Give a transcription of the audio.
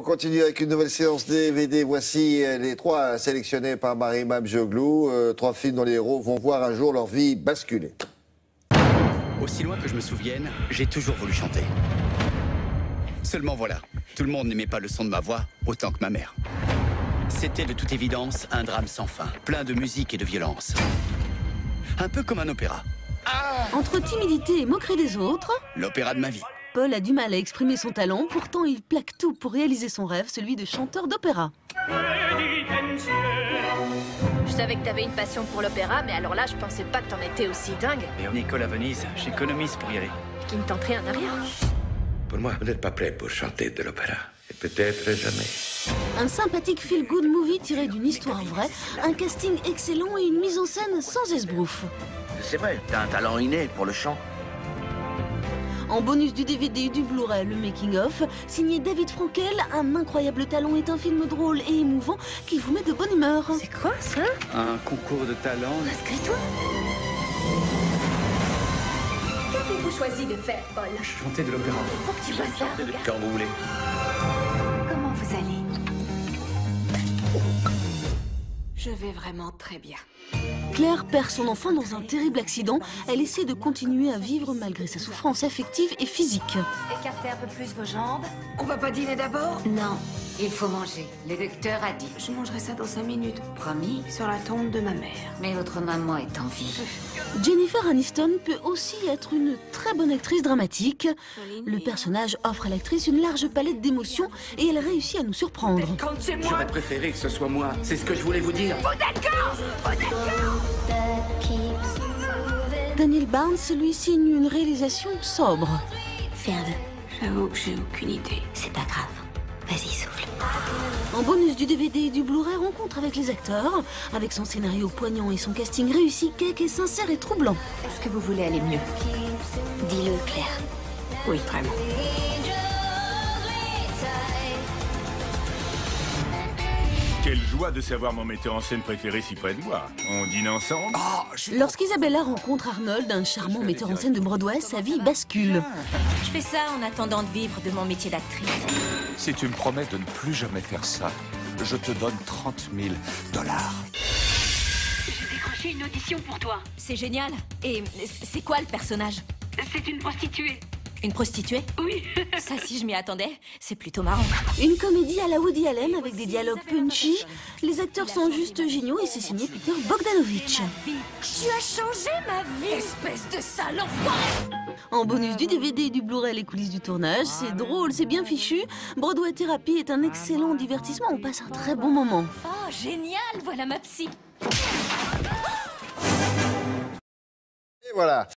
continue avec une nouvelle séance DVD. Voici les trois sélectionnés par Marie Mamjoglou. Trois films dont les héros vont voir un jour leur vie basculer. Aussi loin que je me souvienne, j'ai toujours voulu chanter. Seulement voilà, tout le monde n'aimait pas le son de ma voix autant que ma mère. C'était de toute évidence un drame sans fin, plein de musique et de violence. Un peu comme un opéra. Entre timidité et moquerie des autres, L'opéra de ma vie. Paul a du mal à exprimer son talent, pourtant il plaque tout pour réaliser son rêve, celui de chanteur d'opéra. Je savais que t'avais une passion pour l'opéra, mais alors là, je pensais pas que t'en étais aussi dingue. Et on école à Venise, j'économise pour y aller. Qu'il ne tente rien à rien. Pour moi, vous n'êtes pas prêt pour chanter de l'opéra. Et peut-être jamais. Un sympathique feel-good movie tiré d'une histoire vraie, un casting excellent et une mise en scène sans esbrouf. C'est vrai, t'as un talent inné pour le chant. En bonus du DVD et du Blu-ray, le making-of, signé David Frankel, un incroyable talent est un film drôle et émouvant qui vous met de bonne humeur. C'est quoi ça? Un concours de talent. Inscris-toi. Qu'avez-vous choisi de faire, Paul? Chanter de l'opéra. Faut que tu vois ça, regarde. Quand vous voulez. Comment vous allez? Je vais vraiment très bien. Claire perd son enfant dans un terrible accident. Elle essaie de continuer à vivre malgré sa souffrance affective et physique. Écartez un peu plus vos jambes. On va pas dîner d'abord? Non, il faut manger. Le docteur a dit. Je mangerai ça dans 5 minutes. Promis? Sur la tombe de ma mère. Mais votre maman est en vie. Jennifer Aniston peut aussi être une très bonne actrice dramatique. Le personnage offre à l'actrice une large palette d'émotions et elle réussit à nous surprendre. J'aurais préféré que ce soit moi. C'est ce que je voulais vous dire. Daniel Barnes lui signe une réalisation sobre. Ferde. J'avoue que j'ai aucune idée. C'est pas grave. Vas-y, souffle. En bonus du DVD et du Blu-ray, rencontre avec les acteurs. Avec son scénario poignant et son casting réussi, Cake est sincère et troublant. Est-ce que vous voulez aller mieux? Dis-le, Claire. Oui, vraiment. Quelle joie de savoir mon metteur en scène préféré si près de moi. On dîne ensemble? Lorsqu'Isabella rencontre Arnold, un charmant metteur en scène de Broadway, sa vie bascule. Je fais ça en attendant de vivre de mon métier d'actrice. Si tu me promets de ne plus jamais faire ça, je te donne 30 000 $. J'ai décroché une audition pour toi. C'est génial. Et c'est quoi le personnage? C'est une prostituée. Une prostituée? Oui. Ça, si je m'y attendais, c'est plutôt marrant. Une comédie à la Woody Allen avec des dialogues punchy. Les acteurs sont juste géniaux et c'est signé Peter Bogdanovich. Tu as changé ma vie, espèce de sale enfant! En bonus du DVD et du Blu-ray, les coulisses du tournage, c'est drôle, c'est bien fichu. Broadway Therapy est un excellent divertissement, on passe un très bon moment. Oh, génial! Voilà ma psy. Et voilà.